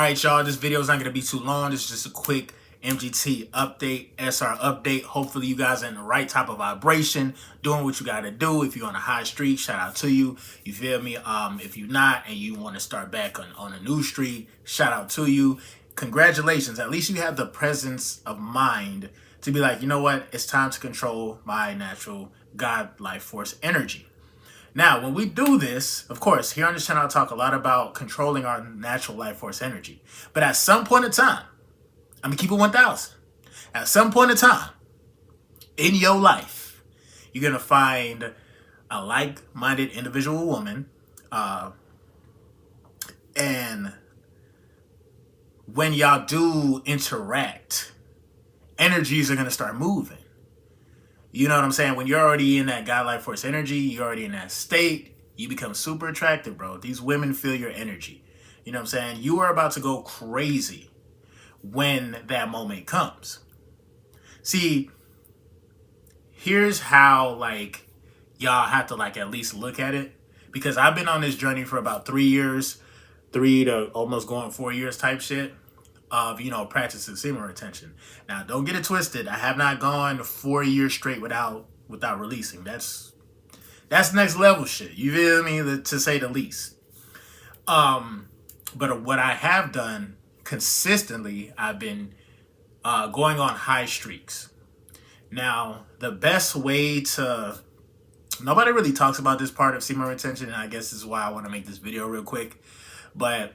Alright, y'all, this video is not going to be too long. This is just a quick MGT update, SR update. Hopefully you guys are in the right type of vibration, doing what you got to do. If you're on a high streak, shout out to you. You feel me? If you're not and you want to start back on a new streak, shout out to you. Congratulations. At least you have the presence of mind to be like, you know what? It's time to control my natural God life force energy. Now, when we do this, of course, here on this channel, I talk a lot about controlling our natural life force energy. But at some point in time, I'm going to keep it 1,000. At some point in time in your life, you're going to find a like-minded individual woman. And when y'all do interact, energies are going to start moving. You know what I'm saying? When you're already in that God life force energy, you're already in that state, you become super attractive, bro. These women feel your energy. You know what I'm saying? You are about to go crazy when that moment comes. See, here's how, like, y'all have to, like, at least look at it. Because I've been on this journey for about 3 years, 3 to almost going 4 years type shit of, you know, practicing semen retention. Now, don't get it twisted. I have not gone 4 years straight without releasing. That's next level shit. You feel me? To say the least. But what I have done consistently, I've been going on high streaks. Now, the best way to... Nobody really talks about this part of semen retention, and I guess this is why I want to make this video real quick. But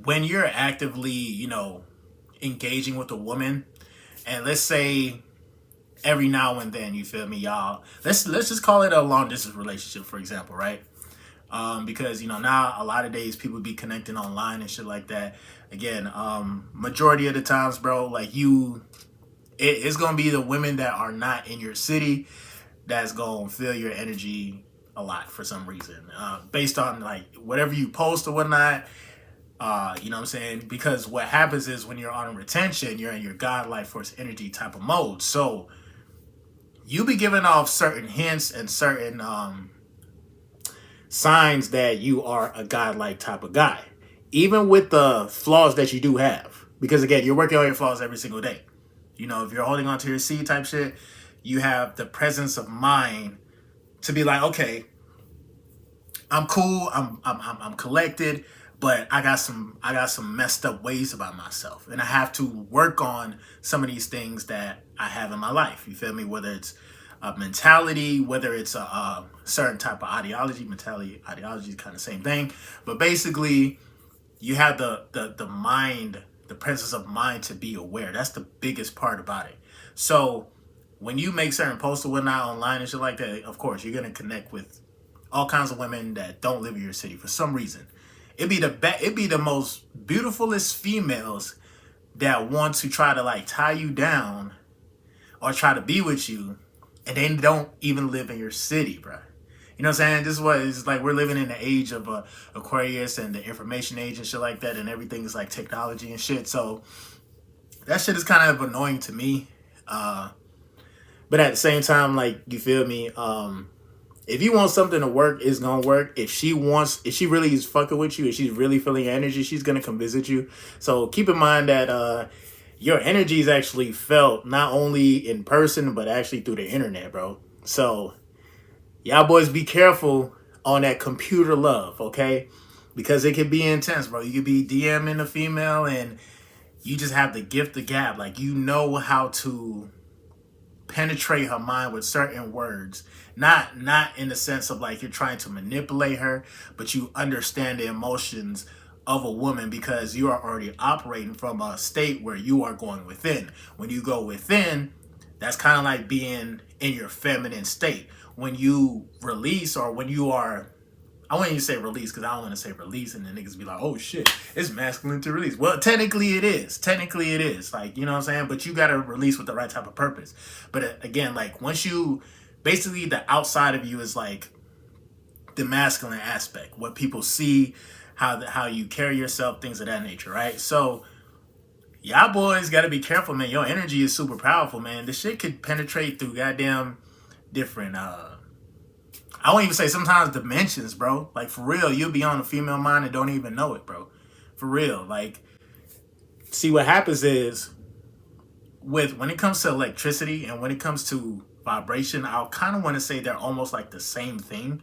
when you're actively, you know, engaging with a woman, and let's say every now and then, you feel me, y'all, let's just call it a long distance relationship, for example, right? Because, you know, now a lot of days people be connecting online and shit like that. Again, majority of the times, bro, like it's gonna be the women that are not in your city that's gonna feel your energy a lot for some reason, based on like whatever you post or whatnot. You know what I'm saying? Because what happens is when you're on retention, you're in your God life force energy type of mode. So you be giving off certain hints and certain signs that you are a God-like type of guy, even with the flaws that you do have. Because again, you're working on your flaws every single day. You know, if you're holding on to your seed type shit, you have the presence of mind to be like, okay, I'm cool, I'm collected, but I got some messed up ways about myself, and I have to work on some of these things that I have in my life. You feel me? Whether it's a mentality, whether it's a certain type of ideology. Mentality, ideology is kind of the same thing, but basically, you have the mind, the presence of mind to be aware. That's the biggest part about it. So when you make certain posts or whatnot online and shit like that, of course, you're gonna connect with all kinds of women that don't live in your city for some reason. It'd be the most beautifulest females that want to try to like tie you down or try to be with you, and they don't even live in your city, bro. You know what I'm saying? This is what it's like. We're living in the age of Aquarius and the information age and shit like that, and everything is like technology and shit. So that shit is kind of annoying to me. But at the same time, like, you feel me? If you want something to work, it's gonna work. If she really is fucking with you, if she's really feeling your energy, she's gonna come visit you. So keep in mind that your energy is actually felt not only in person, but actually through the internet, bro. So y'all boys be careful on that computer love, okay? Because it can be intense, bro. You could be DMing a female and you just have the gift of gab. Like, you know how to penetrate her mind with certain words, not in the sense of like you're trying to manipulate her, but you understand the emotions of a woman because you are already operating from a state where you are going within. When you go within, that's kind of like being in your feminine state. When you release, or when you are, I wouldn't even say release because I don't want to say release and then niggas be like, oh shit, it's masculine to release. Well, technically it is. Technically it is. Like, you know what I'm saying? But you got to release with the right type of purpose. But again, like, once you, basically the outside of you is like the masculine aspect. What people see, how you carry yourself, things of that nature, right? So y'all boys got to be careful, man. Your energy is super powerful, man. This shit could penetrate through goddamn different, I won't even say sometimes dimensions, bro. Like, for real, you'll be on a female mind and don't even know it, bro. For real. Like, see, what happens is, when it comes to electricity and when it comes to vibration, I'll kind of want to say they're almost like the same thing.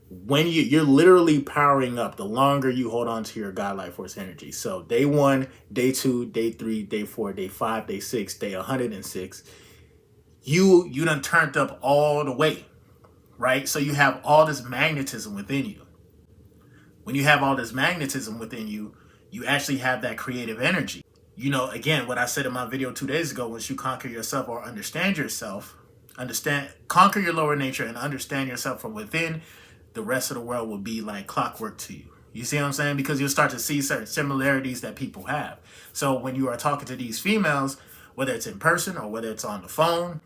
When you're literally powering up, the longer you hold on to your God life force energy. So day 1, day 2, day 3, day 4, day 5, day 6, day 106, you done turned up all the way, right? So you have all this magnetism within you. When you have all this magnetism within you, you actually have that creative energy. You know, again, what I said in my video 2 days ago, once you conquer yourself or understand yourself, conquer your lower nature and understand yourself from within, the rest of the world will be like clockwork to you. You see what I'm saying? Because you'll start to see certain similarities that people have. So when you are talking to these females, whether it's in person or whether it's on the phone,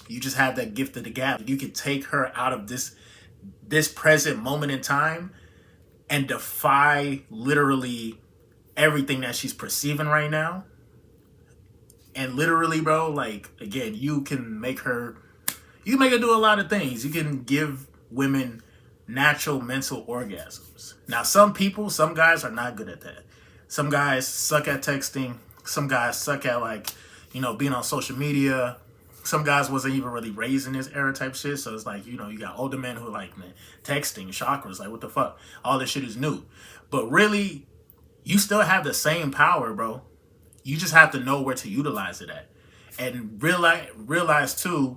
you just have that gift of the gab. You can take her out of this present moment in time and defy literally everything that she's perceiving right now. And literally, bro, like, again, you can make her do a lot of things. You can give women natural mental orgasms. Now, some guys are not good at that. Some guys suck at texting. Some guys suck at, like, being on social media. Some guys wasn't even really raised in this era type shit. So it's like, you got older men who like, man, texting, chakras, like, what the fuck? All this shit is new. But really, you still have the same power, bro. You just have to know where to utilize it at. And realize too,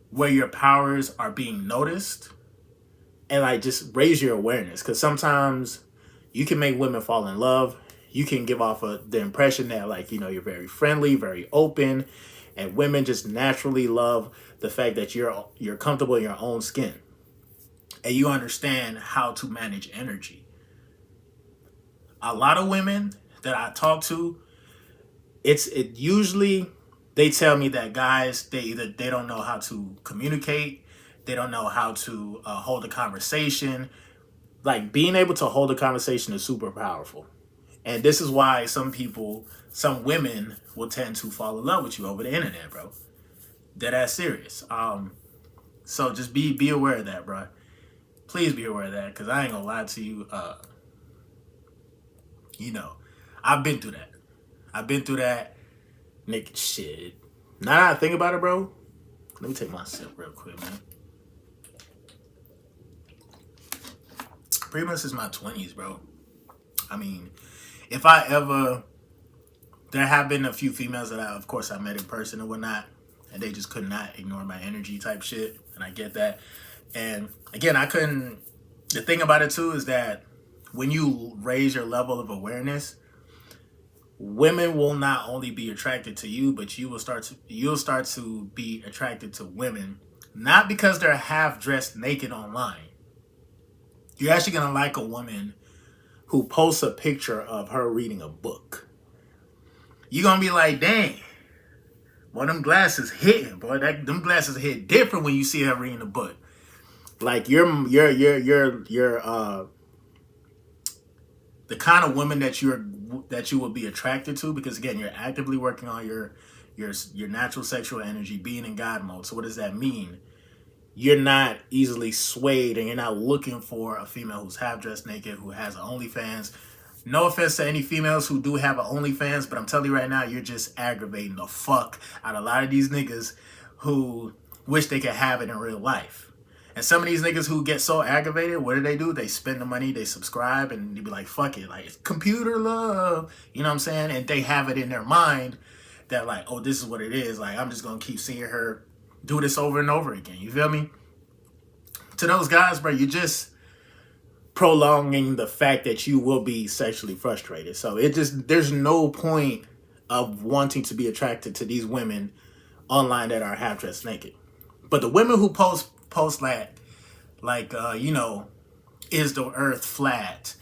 where your powers are being noticed. And like, just raise your awareness. Because sometimes you can make women fall in love. You can give off the impression that, like, you're very friendly, very open. And women just naturally love the fact that you're comfortable in your own skin. And you understand how to manage energy. A lot of women that I talk to, it usually, they tell me that guys, they don't know how to communicate. They don't know how to hold a conversation. Like, being able to hold a conversation is super powerful. And this is why some women will tend to fall in love with you over the internet, bro. Dead ass serious. So just be aware of that, bro. Please be aware of that, because I ain't gonna lie to you. I've been through that. Nigga, shit. Now that I think about it, bro, let me take my sip real quick, man. Pretty much since my 20s, bro. I mean, there have been a few females that of course I met in person and whatnot, and they just could not ignore my energy type shit, and I get that. And again, the thing about it too is that when you raise your level of awareness, women will not only be attracted to you, but you'll start to be attracted to women, not because they're half dressed naked online. You're actually gonna like a woman who posts a picture of her reading a book. You're gonna be like, dang, boy, them glasses hitting, boy. Them glasses hit different when you see her reading a book. Like, you're the kind of woman that you will be attracted to, because again, you're actively working on your natural sexual energy, being in God mode. So what does that mean? You're not easily swayed, and you're not looking for a female who's half dressed naked, who has an OnlyFans. No offense to any females who do have an OnlyFans, but I'm telling you right now, you're just aggravating the fuck out of a lot of these niggas who wish they could have it in real life. And some of these niggas who get so aggravated, what do? They spend the money, they subscribe, and they be like, fuck it, like, it's computer love. You know what I'm saying? And they have it in their mind that, like, oh, this is what it is. Like, I'm just going to keep seeing her do this over and over again. You feel me? To those guys, bro, you're just prolonging the fact that you will be sexually frustrated. So there's no point of wanting to be attracted to these women online that are half dressed naked. But the women who post like is the earth flat?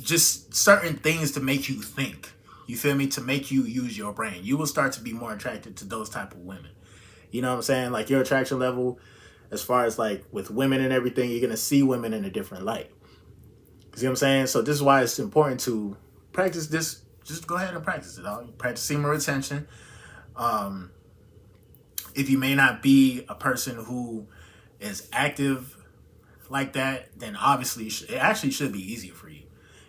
Just certain things to make you think. You feel me? To make you use your brain. You will start to be more attracted to those type of women. You know what I'm saying? Like, your attraction level, as far as like with women and everything, you're going to see women in a different light. You see what I'm saying? So this is why it's important to practice this. Just go ahead and practice it. Practice semen retention. If you may not be a person who is active like that, then obviously it actually should be easier for you.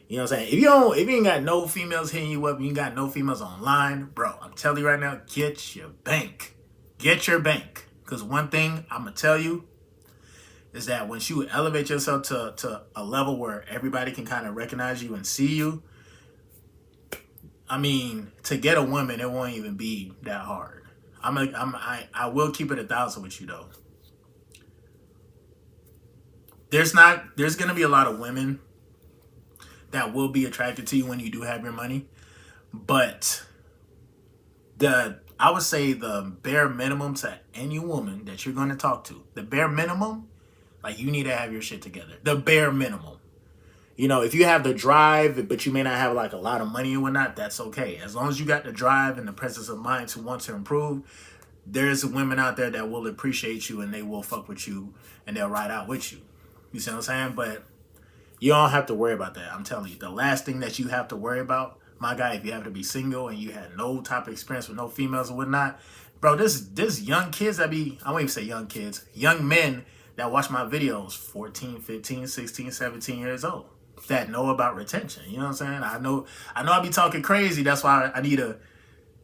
You know what I'm saying? If you ain't got no females hitting you up, you ain't got no females online, bro, I'm telling you right now, get your bank. Get your bank. Because one thing I'm going to tell you is that once you elevate yourself to a level where everybody can kind of recognize you and see you, I mean, to get a woman, it won't even be that hard. I will keep it 1,000 with you though. There's going to be a lot of women that will be attracted to you when you do have your money, but I would say the bare minimum to any woman that you're going to talk to, the bare minimum, like you need to have your shit together. The bare minimum. You know, if you have the drive, but you may not have like a lot of money and whatnot, that's okay. As long as you got the drive and the presence of mind to want to improve, there's women out there that will appreciate you and they will fuck with you and they'll ride out with you. You see what I'm saying? But you don't have to worry about that. I'm telling you, the last thing that you have to worry about, my guy, if you have to be single and you had no type of experience with no females or whatnot, bro, this young kids that be, I won't even say young kids, young men that watch my videos, 14, 15, 16, 17 years old, that know about retention. You know what I'm saying? I know I be talking crazy. That's why I need to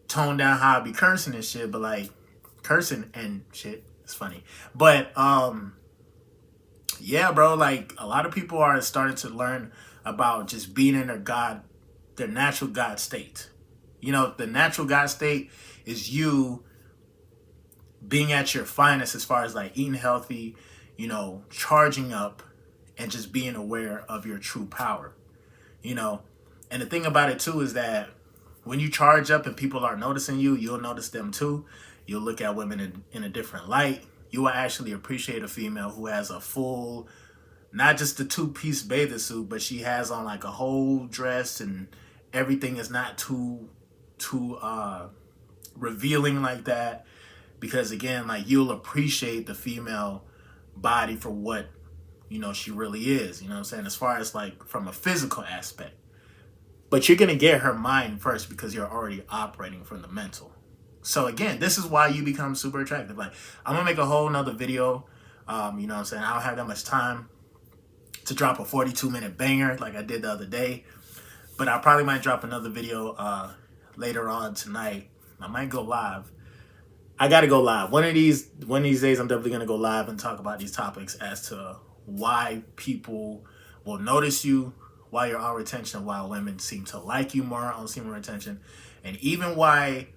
tone down how I be cursing and shit, but like cursing and shit, it's funny. But yeah, bro, like a lot of people are starting to learn about just being in their natural God state. You know, the natural God state is you being at your finest as far as like eating healthy, you know, charging up and just being aware of your true power, you know. And the thing about it too is that when you charge up and people are noticing you, you'll notice them too. You'll look at women in a different light. You will actually appreciate a female who has a full, not just the 2-piece bathing suit, but she has on like a whole dress and everything is not too revealing like that. Because again, like you'll appreciate the female body for what, you know, she really is. You know what I'm saying? As far as like from a physical aspect. But you're going to get her mind first because you're already operating from the mental. So again, this is why you become super attractive. Like I'm going to make a whole nother video. You know what I'm saying? I don't have that much time to drop a 42-minute banger like I did the other day. But I probably might drop another video later on tonight. I might go live. I got to go live. One of these days, I'm definitely going to go live and talk about these topics as to why people will notice you, why you're on retention, why women seem to like you more on semen retention, and even why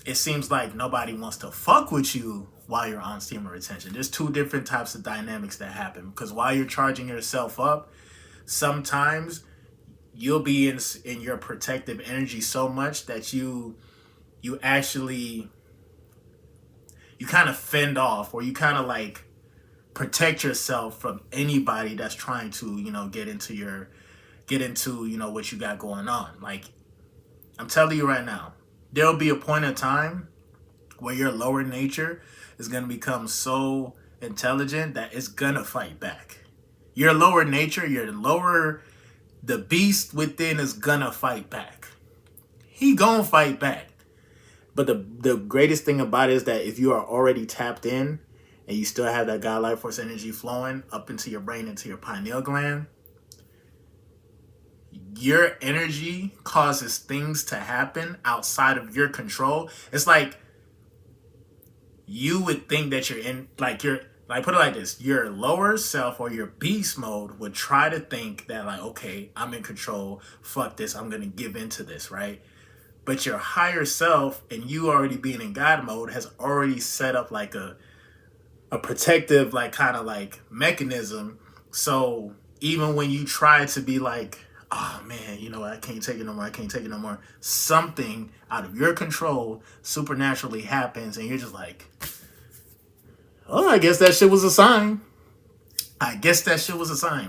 it seems like nobody wants to fuck with you while you're on semen retention. There's two different types of dynamics that happen, because while you're charging yourself up, sometimes you'll be in your protective energy so much that you actually, you kind of fend off, or you kind of like protect yourself from anybody that's trying to, you know, get into, you know, what you got going on. Like, I'm telling you right now, there'll be a point in time where your lower nature is going to become so intelligent that it's going to fight back. Your lower nature, the beast within is going to fight back. He going to fight back. But the greatest thing about it is that if you are already tapped in and you still have that God life force energy flowing up into your brain, into your pineal gland, your energy causes things to happen outside of your control. It's like you would think that you're in, like put it like this, your lower self or your beast mode would try to think that like, okay, I'm in control, fuck this, I'm going to give into this, right? But your higher self and you already being in God mode has already set up like a protective, like kind of like mechanism. So even when you try to be like, oh man, you know, I can't take it no more, something out of your control supernaturally happens and you're just like, oh, I guess that shit was a sign.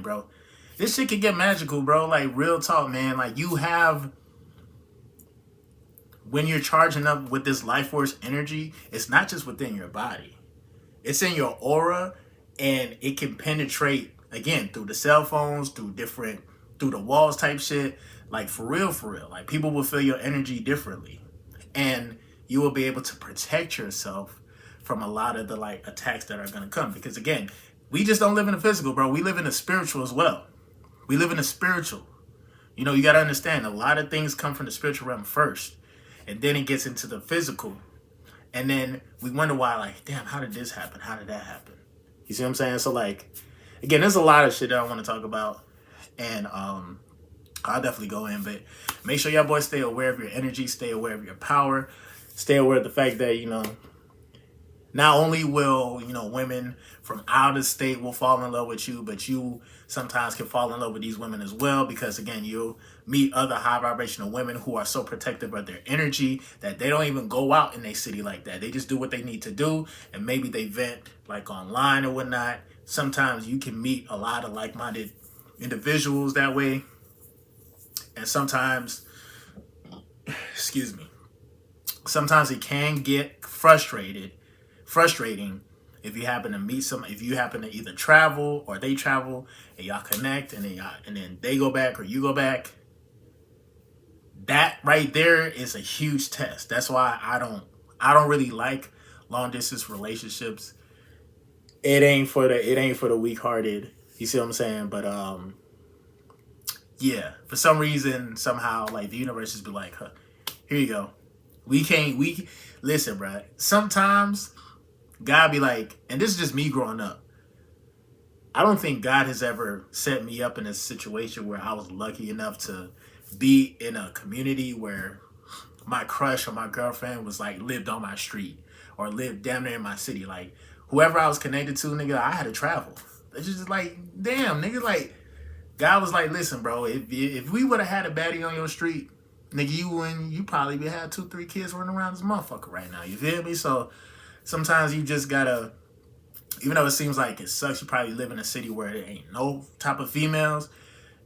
Bro. This shit can get magical, bro. Like real talk, man. Like you have, when you're charging up with this life force energy, it's not just within your body. It's in your aura, and it can penetrate, again, through the cell phones, through the walls type shit. Like, for real. Like, people will feel your energy differently. And you will be able to protect yourself from a lot of the, like, attacks that are going to come. Because, again, We just don't live in the physical, bro. We live in the spiritual as well. We live in the spiritual. You know, you got to understand, a lot of things come from the spiritual realm first, and then it gets into the physical. And then we wonder why, like, damn, how did this happen? How did that happen? You see what I'm saying? So, like, again, there's a lot of shit that I want to talk about. And I'll definitely go in. But make sure y'all boys stay aware of your energy. Stay aware of your power. Stay aware of the fact that, you know, not only will, you know, women from out of state will fall in love with you, but you sometimes can fall in love with these women as well, because again, you'll meet other high vibrational women who are so protective of their energy that they don't even go out in a city like that. They just do what they need to do, and maybe they vent like online or whatnot. Sometimes you can meet a lot of like-minded individuals that way, and sometimes, excuse me, sometimes it can get frustrating if you happen to meet if you happen to either travel or they travel and y'all connect, and then they go back or you go back. That right there is a huge test. That's why I don't really like long distance relationships. It ain't for the weak hearted. You see what I'm saying? But yeah, for some reason, somehow, like, the universe just be like, huh, here you go. We listen, bro. Sometimes God be like, and this is just me growing up, I don't think God has ever set me up in a situation where I was lucky enough to be in a community where my crush or my girlfriend was like lived on my street or lived down there in my city. Like, whoever I was connected to, nigga, I had to travel. It's just like, damn, nigga, like, God was like, listen, bro, if we would have had a baddie on your street, nigga, you probably would have 2-3 kids running around this motherfucker right now. You feel me? So sometimes you just gotta, even though it seems like it sucks, you probably live in a city where there ain't no type of females.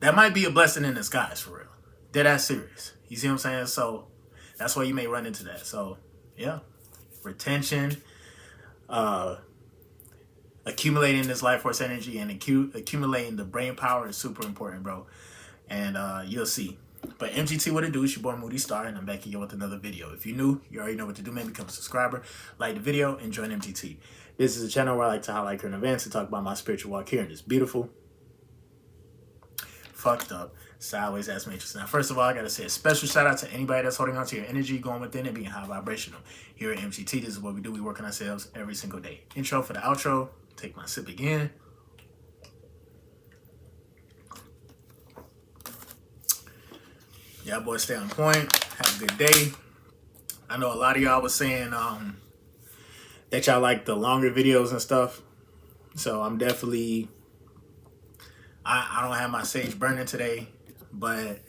That might be a blessing in disguise, for real. Dead ass serious. You see what I'm saying? So that's why you may run into that. So yeah, retention, accumulating this life force energy, and accumulating the brain power is super important, bro. And you'll see. But MGT, what it do? It's your boy Moody Starr, and I'm back here with another video. If you're new, you already know what to do, man. Become a subscriber, like the video, and join MGT. This is a channel where I like to highlight current events and talk about my spiritual walk here in this beautiful, fucked up, sideways ass matrix. Now, first of all, I gotta say a special shout out to anybody that's holding on to your energy, going within it, being high vibrational. Here at MGT, this is what we do. We work on ourselves every single day. Intro for the outro. Take my sip again. Y'all boys stay on point. Have a good day. I know a lot of y'all was saying that y'all like the longer videos and stuff. So I'm definitely, I don't have my sage burning today, but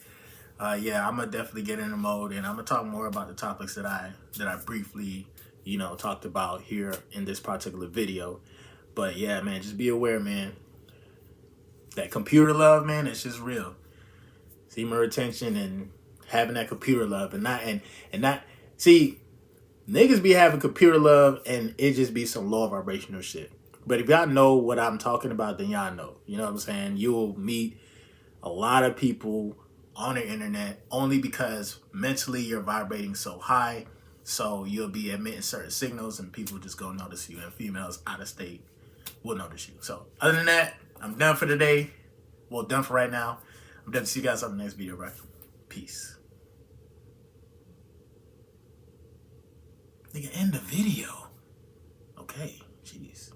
yeah, I'm gonna definitely get in the mode, and I'm gonna talk more about the topics that I briefly, you know, talked about here in this particular video. But yeah, man, just be aware, man. That computer love, man, it's just real. Semen retention and having that computer love, and not see, niggas be having computer love and it just be some low vibrational shit. But if y'all know what I'm talking about, then y'all know. You know what I'm saying? You'll meet a lot of people on the internet only because mentally you're vibrating so high. So you'll be emitting certain signals and people just go notice you, and females out of state will notice you. So other than that, I'm done for today. Well, done for right now. I'm done to see you guys on the next video, right? Peace. Nigga, end the video. Okay, jeez.